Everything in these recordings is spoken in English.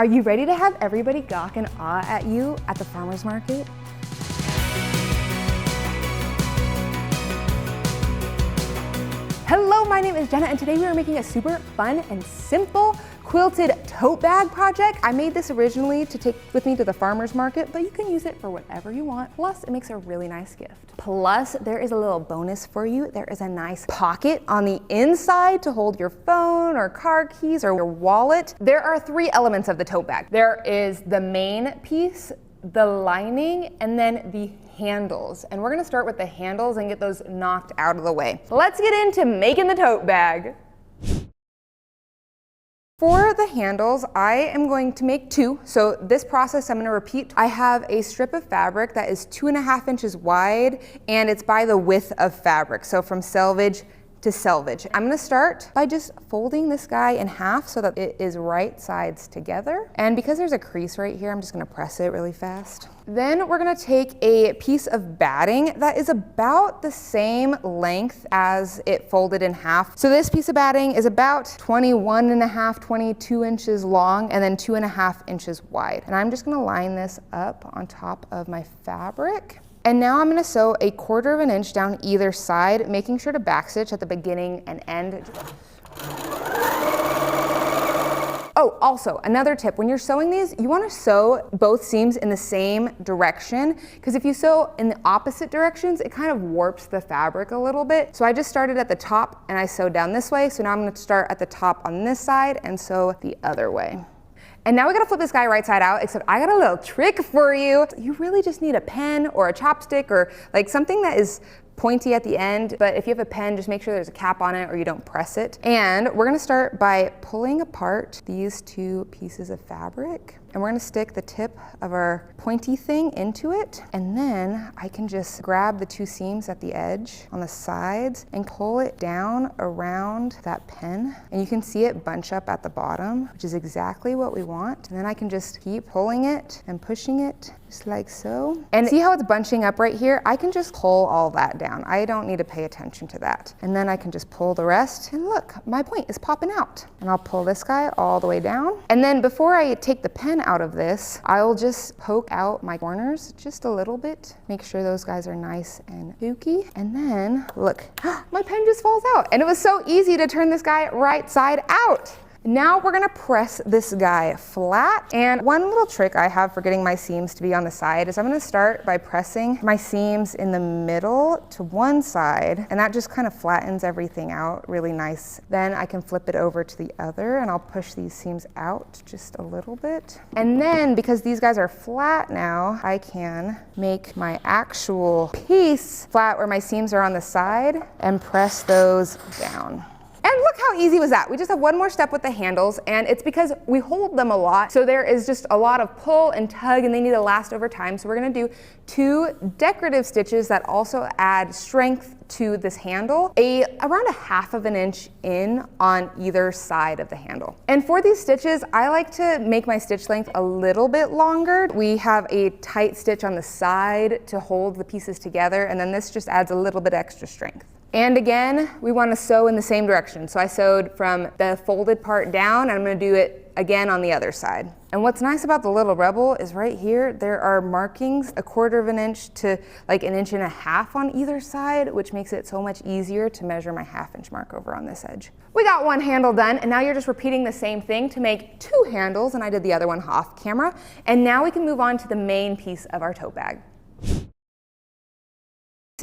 Are you ready to have everybody gawk and awe at you at the farmer's market? Hello, my name is Jenna, and today we are making a super fun and simple quilted tote bag project. I made this originally to take with me to the farmer's market, but you can use it for whatever you want. Plus, it makes a really nice gift. Plus, there is a little bonus for you. There is a nice pocket on the inside to hold your phone or car keys or your wallet. There are 3 elements of the tote bag. There is the main piece, the lining, and then the handles. And we're gonna start with the handles and get those knocked out of the way. Let's get into making the tote bag. For the handles, I am going to make 2. So this process I'm gonna repeat. I have a strip of fabric that is 2.5 inches wide, and it's by the width of fabric. So from selvage to selvage. I'm gonna start by just folding this guy in half so that it is right sides together. And because there's a crease right here, I'm just gonna press it really fast. Then we're gonna take a piece of batting that is about the same length as it folded in half. So this piece of batting is about 21.5, 22 inches long, and then 2.5 inches wide. And I'm just gonna line this up on top of my fabric. And now I'm gonna sew a 1/4 of an inch down either side, making sure to backstitch at the beginning and end. Oh, also, another tip, when you're sewing these, you wanna sew both seams in the same direction, because if you sew in the opposite directions, it kind of warps the fabric a little bit. So I just started at the top and I sewed down this way, so now I'm gonna start at the top on this side and sew the other way. And now we gotta flip this guy right side out, except I got a little trick for you. You really just need a pen or a chopstick or like something that is pointy at the end, but if you have a pen, just make sure there's a cap on it or you don't press it. And we're gonna start by pulling apart these 2 pieces of fabric, and we're gonna stick the tip of our pointy thing into it, and then I can just grab the 2 seams at the edge on the sides and pull it down around that pen, and you can see it bunch up at the bottom, which is exactly what we want. And then I can just keep pulling it and pushing it just like so. And see how it's bunching up right here? I can just pull all that down. I don't need to pay attention to that. And then I can just pull the rest, and look, my point is popping out. And I'll pull this guy all the way down. And then before I take the pen out of this, I'll just poke out my corners just a little bit. Make sure those guys are nice and pooky. And then look, my pen just falls out. And it was so easy to turn this guy right side out. Now we're gonna press this guy flat. And one little trick I have for getting my seams to be on the side is I'm gonna start by pressing my seams in the middle to one side, and that just kind of flattens everything out really nice. Then I can flip it over to the other, and I'll push these seams out just a little bit. And then because these guys are flat now, I can make my actual piece flat where my seams are on the side and press those down. And look how easy was that. We just have one more step with the handles, and it's because we hold them a lot, so there is just a lot of pull and tug, and they need to last over time. So we're gonna do 2 decorative stitches that also add strength to this handle, around 1/2 of an inch in on either side of the handle. And for these stitches, I like to make my stitch length a little bit longer. We have a tight stitch on the side to hold the pieces together, and then this just adds a little bit extra strength. And again, we want to sew in the same direction. So I sewed from the folded part down, and I'm going to do it again on the other side. And what's nice about the little rebel is right here, there are markings 1/4 of an inch to like 1.5 inches on either side, which makes it so much easier to measure my 1/2 inch mark over on this edge. We got one handle done, and now you're just repeating the same thing to make 2 handles, and I did the other one off camera. And now we can move on to the main piece of our tote bag.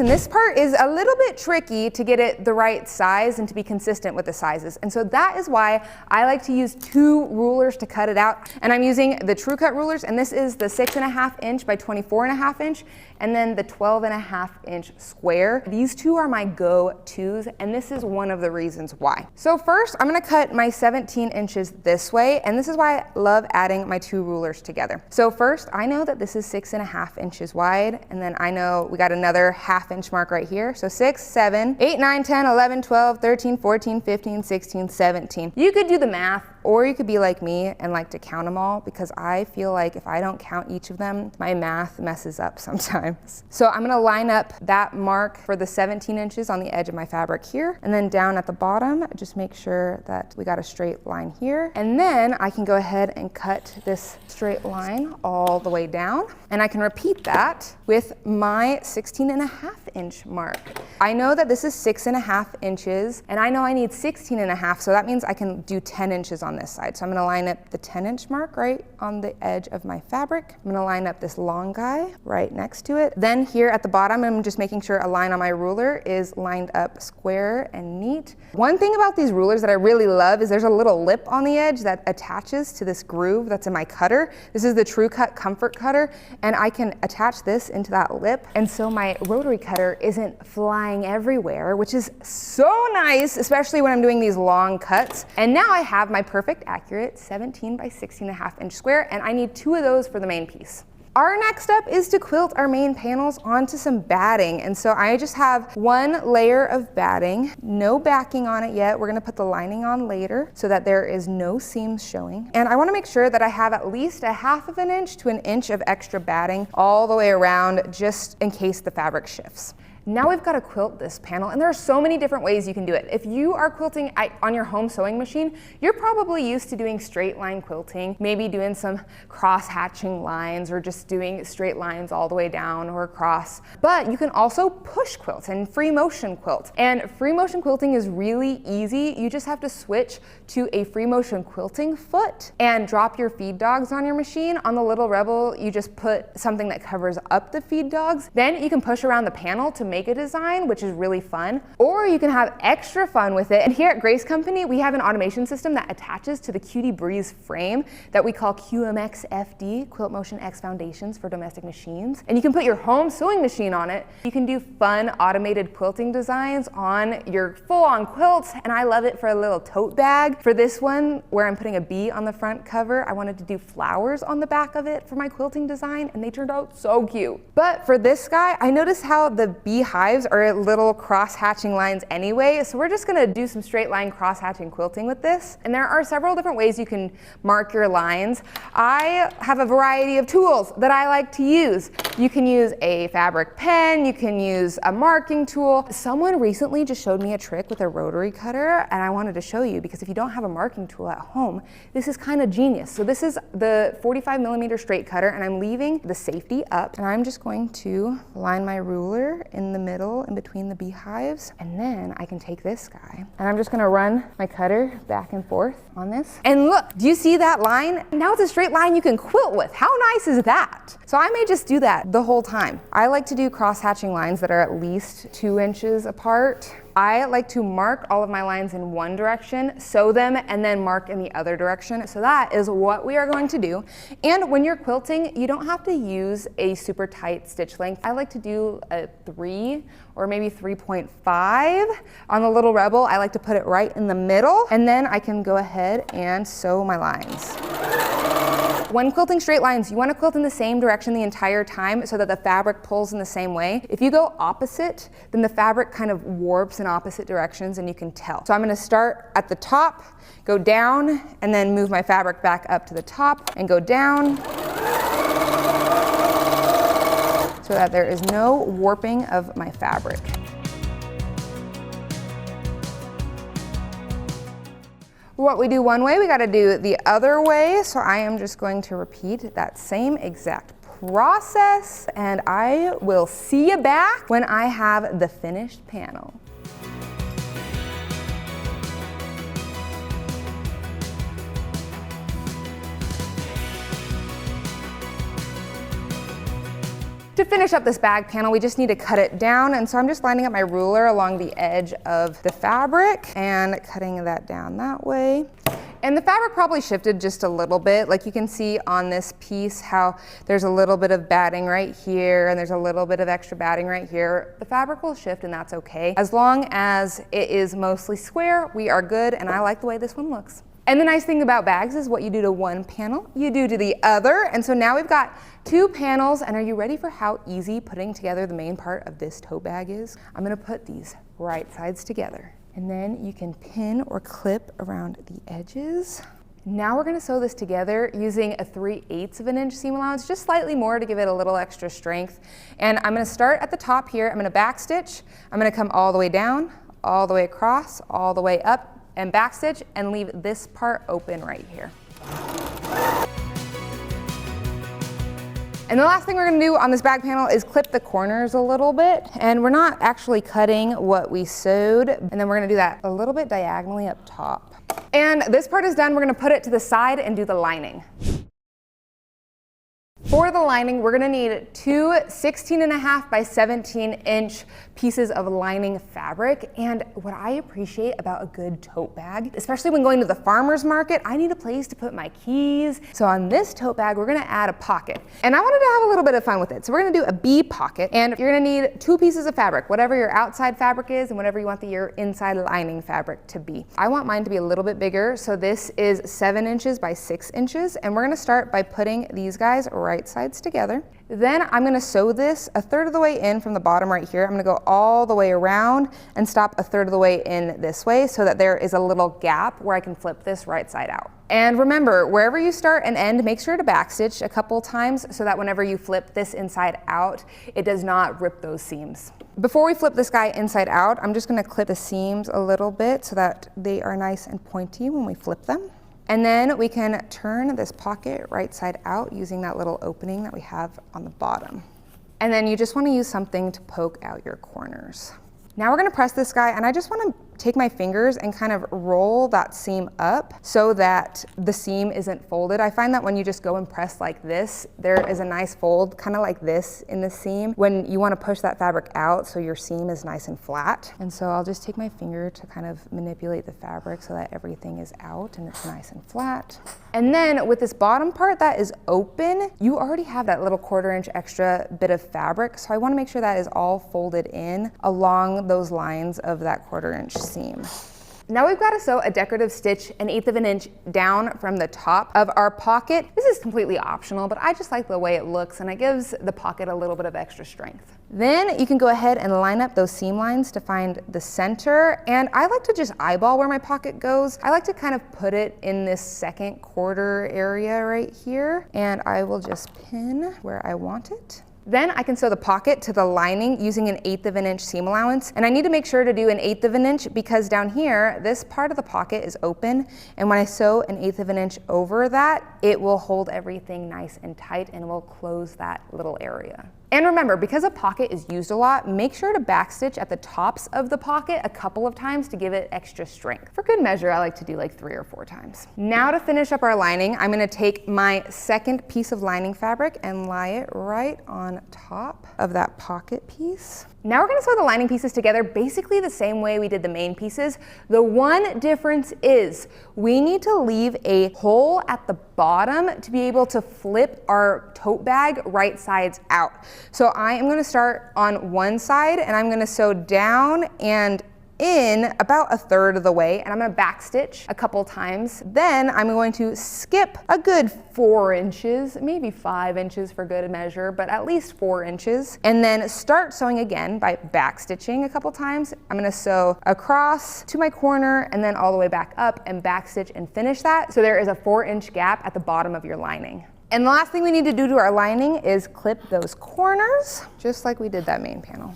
And this part is a little bit tricky to get it the right size and to be consistent with the sizes. And so that is why I like to use 2 rulers to cut it out. And I'm using the True Cut rulers, and this is the 6.5 inch by 24.5 inch, and then the 12.5 inch square. These 2 are my go-tos, and this is one of the reasons why. So first, I'm gonna cut my 17 inches this way, and this is why I love adding my 2 rulers together. So first, I know that this is 6.5 inches wide, and then I know we got another 1/2 inch mark right here. So 6, 7, 8, 9, 10, 11, 12, 13, 14, 15, 16, 17. You could do the math or you could be like me and like to count them all, because I feel like if I don't count each of them, my math messes up sometimes. So I'm gonna line up that mark for the 17 inches on the edge of my fabric here, and then down at the bottom, just make sure that we got a straight line here. And then I can go ahead and cut this straight line all the way down, and I can repeat that with my 16.5-inch mark. I know that this is 6.5 inches, and I know I need 16.5, so that means I can do 10 inches on this side. So I'm gonna line up the 10-inch mark right on the edge of my fabric. I'm gonna line up this long guy right next to it. Then here at the bottom, I'm just making sure a line on my ruler is lined up square and neat. One thing about these rulers that I really love is there's a little lip on the edge that attaches to this groove that's in my cutter. This is the True Cut Comfort Cutter, and I can attach this into that lip, and so my rotary cutter isn't flying everywhere, which is so nice, especially when I'm doing these long cuts. And now I have my perfect accurate 17 by 16.5 inch square, and I need 2 of those for the main piece. Our next step is to quilt our main panels onto some batting. And so I just have 1 layer of batting, no backing on it yet. We're gonna put the lining on later so that there is no seams showing. And I wanna make sure that I have at least 1/2 inch to 1 inch of extra batting all the way around, just in case the fabric shifts. Now we've got to quilt this panel, and there are so many different ways you can do it. If you are quilting on your home sewing machine, you're probably used to doing straight line quilting, maybe doing some cross hatching lines or just doing straight lines all the way down or across. But you can also push quilt and free motion quilt. And free motion quilting is really easy. You just have to switch to a free motion quilting foot and drop your feed dogs on your machine. On the Little Rebel, you just put something that covers up the feed dogs. Then you can push around the panel to make a design, which is really fun, or you can have extra fun with it. And here at Grace Company, we have an automation system that attaches to the Cutie Breeze frame that we call QMX FD, Quilt Motion X Foundations for domestic machines. And you can put your home sewing machine on it. You can do fun automated quilting designs on your full-on quilts, and I love it for a little tote bag. For this one, where I'm putting a bee on the front cover, I wanted to do flowers on the back of it for my quilting design, and they turned out so cute. But for this guy, I noticed how the beehives are little cross-hatching lines anyway, so we're just gonna do some straight line cross-hatching quilting with this. And there are several different ways you can mark your lines. I have a variety of tools that I like to use. You can use a fabric pen, you can use a marking tool. Someone recently just showed me a trick with a rotary cutter, and I wanted to show you, because if you don't have a marking tool at home, this is kind of genius. So this is the 45mm straight cutter, and I'm leaving the safety up, and I'm just going to line my ruler in the middle in between the beehives, and then I can take this guy and I'm just gonna run my cutter back and forth on this. And look, do you see that line? Now it's a straight line you can quilt with. How nice is that? So I may just do that the whole time. I like to do cross-hatching lines that are at least 2 inches apart. I like to mark all of my lines in one direction, sew them, and then mark in the other direction. So that is what we are going to do. And when you're quilting, you don't have to use a super tight stitch length. I like to do a 3 or maybe 3.5. On the Little Rebel, I like to put it right in the middle, and then I can go ahead and sew my lines. When quilting straight lines, you want to quilt in the same direction the entire time so that the fabric pulls in the same way. If you go opposite, then the fabric kind of warps in opposite directions, and you can tell. So I'm going to start at the top, go down, and then move my fabric back up to the top and go down, so that there is no warping of my fabric. What we do one way, we gotta do the other way. So I am just going to repeat that same exact process, and I will see you back when I have the finished panel. To finish up this bag panel, we just need to cut it down, and so I'm just lining up my ruler along the edge of the fabric and cutting that down that way. And the fabric probably shifted just a little bit. Like you can see on this piece how there's a little bit of batting right here and there's a little bit of extra batting right here. The fabric will shift, and that's okay. As long as it is mostly square, we are good, and I like the way this one looks. And the nice thing about bags is what you do to one panel, you do to the other. And so now we've got 2 panels, and are you ready for how easy putting together the main part of this tote bag is? I'm gonna put these right sides together, and then you can pin or clip around the edges. Now we're gonna sew this together using a 3/8 of an inch seam allowance, just slightly more to give it a little extra strength. And I'm gonna start at the top here. I'm gonna back stitch. I'm gonna come all the way down, all the way across, all the way up, and back stitch, and leave this part open right here. And the last thing we're gonna do on this bag panel is clip the corners a little bit. And we're not actually cutting what we sewed. And then we're gonna do that a little bit diagonally up top. And this part is done. We're gonna put it to the side and do the lining. For the lining, we're gonna need two 16.5 by 17 inch pieces of lining fabric. And what I appreciate about a good tote bag, especially when going to the farmer's market, I need a place to put my keys. So on this tote bag, we're gonna add a pocket. And I wanted to have a little bit of fun with it. So we're gonna do a B pocket, and you're gonna need 2 pieces of fabric, whatever your outside fabric is and whatever you want your inside lining fabric to be. I want mine to be a little bit bigger. So this is 7 inches by 6 inches. And we're gonna start by putting these guys right sides together. Then I'm gonna sew this 1/3 of the way in from the bottom right here. I'm gonna go all the way around and stop 1/3 of the way in this way so that there is a little gap where I can flip this right side out. And remember, wherever you start and end, make sure to backstitch a couple times so that whenever you flip this inside out, it does not rip those seams. Before we flip this guy inside out, I'm just gonna clip the seams a little bit so that they are nice and pointy when we flip them. And then we can turn this pocket right side out using that little opening that we have on the bottom. And then you just want to use something to poke out your corners. Now we're going to press this guy, and I just want to take my fingers and kind of roll that seam up so that the seam isn't folded. I find that when you just go and press like this, there is a nice fold, kind of like this in the seam, when you want to push that fabric out so your seam is nice and flat. And so I'll just take my finger to kind of manipulate the fabric so that everything is out and it's nice and flat. And then with this bottom part that is open, you already have that little 1/4 inch extra bit of fabric. So I want to make sure that is all folded in along those lines of that 1/4 inch seam. Now we've got to sew a decorative stitch 1/8 of an inch down from the top of our pocket. This is completely optional, but I just like the way it looks, and it gives the pocket a little bit of extra strength. Then you can go ahead and line up those seam lines to find the center. And I like to just eyeball where my pocket goes. I like to kind of put it in this 2nd quarter area right here, and I will just pin where I want it. Then I can sew the pocket to the lining using 1/8 of an inch seam allowance. And I need to make sure to do 1/8 of an inch because down here, this part of the pocket is open. And when I sew 1/8 of an inch over that, it will hold everything nice and tight and will close that little area. And remember, because a pocket is used a lot, make sure to backstitch at the tops of the pocket a couple of times to give it extra strength. For good measure, I like to do like 3 or 4 times. Now to finish up our lining, I'm gonna take my 2nd piece of lining fabric and lie it right on top of that pocket piece. Now we're gonna sew the lining pieces together basically the same way we did the main pieces. The one difference is we need to leave a hole at the bottom to be able to flip our tote bag right sides out. So I am gonna start on one side and I'm gonna sew down and in about 1/3 of the way, and I'm gonna backstitch a couple times. Then I'm going to skip a good 4 inches, maybe 5 inches for good measure, but at least 4 inches, and then start sewing again by backstitching a couple times. I'm gonna sew across to my corner and then all the way back up and backstitch and finish that. So there is a 4-inch gap at the bottom of your lining. And the last thing we need to do to our lining is clip those corners, just like we did that main panel.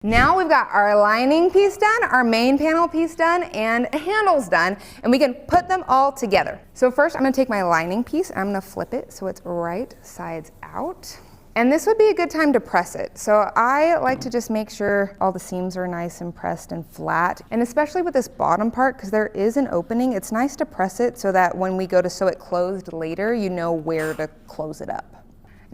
Now we've got our lining piece done, our main panel piece done, and the handles done, and we can put them all together. So first I'm gonna take my lining piece and I'm gonna flip it so it's right sides out. And this would be a good time to press it. So I like to just make sure all the seams are nice and pressed and flat. And especially with this bottom part, because there is an opening, it's nice to press it so that when we go to sew it closed later, you know where to close it up.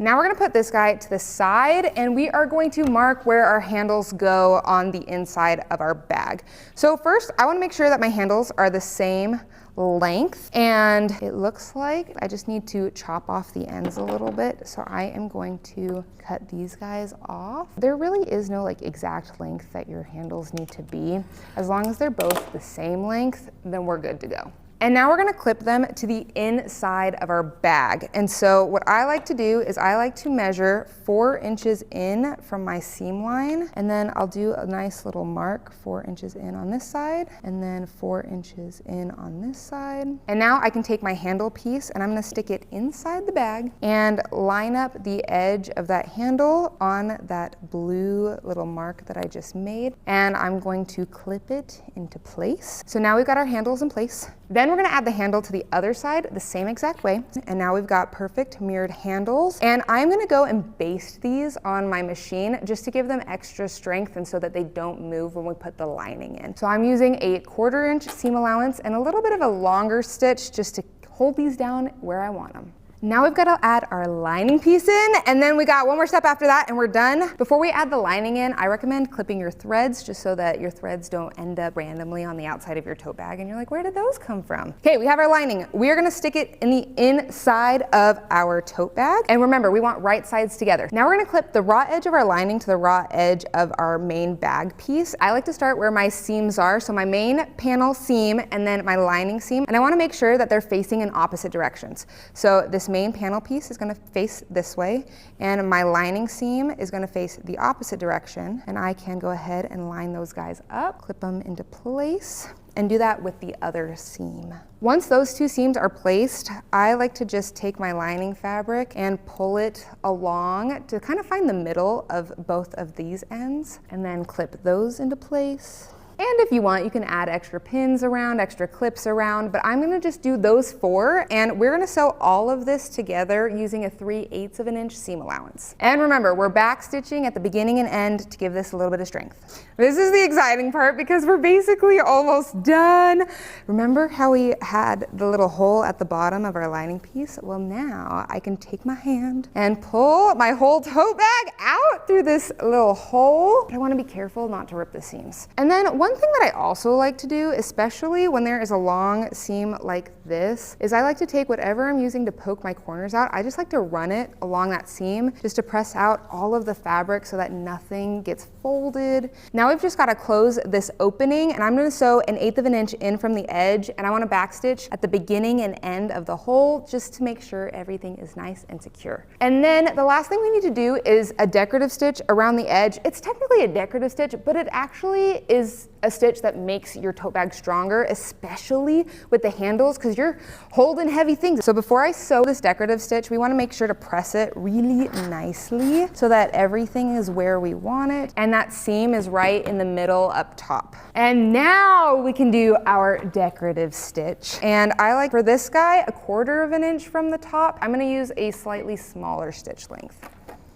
Now we're gonna put this guy to the side and we are going to mark where our handles go on the inside of our bag. So first, I wanna make sure that my handles are the same length, and it looks like I just need to chop off the ends a little bit. So I am going to cut these guys off. There really is no like exact length that your handles need to be. As long as they're both the same length, then we're good to go. And now we're gonna clip them to the inside of our bag. And so what I like to do is I like to measure 4 inches in from my seam line, and then I'll do a nice little mark 4 inches in on this side, and then 4 inches in on this side. And now I can take my handle piece and I'm gonna stick it inside the bag and line up the edge of that handle on that blue little mark that I just made. And I'm going to clip it into place. So now we've got our handles in place. Then we're gonna add the handle to the other side the same exact way. And now we've got perfect mirrored handles. And I'm gonna go and baste these on my machine just to give them extra strength and so that they don't move when we put the lining in. So I'm using a 1/4 inch seam allowance and a little bit of a longer stitch just to hold these down where I want them. Now we've got to add our lining piece in, and then we got one more step after that and we're done. Before we add the lining in, I recommend clipping your threads just so that your threads don't end up randomly on the outside of your tote bag and you're like, where did those come from? Okay, we have our lining. We are gonna stick it in the inside of our tote bag. And remember, we want right sides together. Now we're gonna clip the raw edge of our lining to the raw edge of our main bag piece. I like to start where my seams are, so my main panel seam and then my lining seam. And I wanna make sure that they're facing in opposite directions. So this main panel piece is going to face this way and my lining seam is going to face the opposite direction, and I can go ahead and line those guys up, clip them into place, and do that with the other seam. Once those 2 seams are placed, I like to just take my lining fabric and pull it along to kind of find the middle of both of these ends and then clip those into place. And if you want, you can add extra pins around, extra clips around, but I'm gonna just do those 4, and we're gonna sew all of this together using a 3/8 of an inch seam allowance. And remember, we're back stitching at the beginning and end to give this a little bit of strength. This is the exciting part because we're basically almost done. Remember how we had the little hole at the bottom of our lining piece? Well, now I can take my hand and pull my whole tote bag out through this little hole. But I wanna be careful not to rip the seams. And then one thing that I also like to do, especially when there is a long seam like this, is I like to take whatever I'm using to poke my corners out. I just like to run it along that seam just to press out all of the fabric so that nothing gets folded. Now we've just got to close this opening, and I'm going to sew an 1/8 of an inch in from the edge, and I want to backstitch at the beginning and end of the hole just to make sure everything is nice and secure. And then the last thing we need to do is a decorative stitch around the edge. It's technically a decorative stitch, but it actually is a stitch that makes your tote bag stronger, especially with the handles, because you're holding heavy things. So before I sew this decorative stitch, we want to make sure to press it really nicely so that everything is where we want it and that seam is right in the middle up top. And now we can do our decorative stitch. And I like, for this guy, a 1/4 of an inch from the top. I'm going to use a slightly smaller stitch length.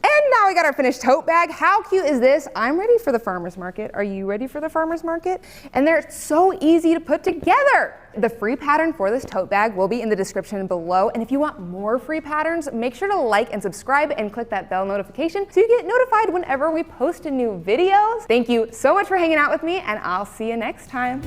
And now we got our finished tote bag. How cute is this? I'm ready for the farmer's market. Are you ready for the farmer's market? And they're so easy to put together. The free pattern for this tote bag will be in the description below. And if you want more free patterns, make sure to like and subscribe and click that bell notification so you get notified whenever we post new videos. Thank you so much for hanging out with me, and I'll see you next time.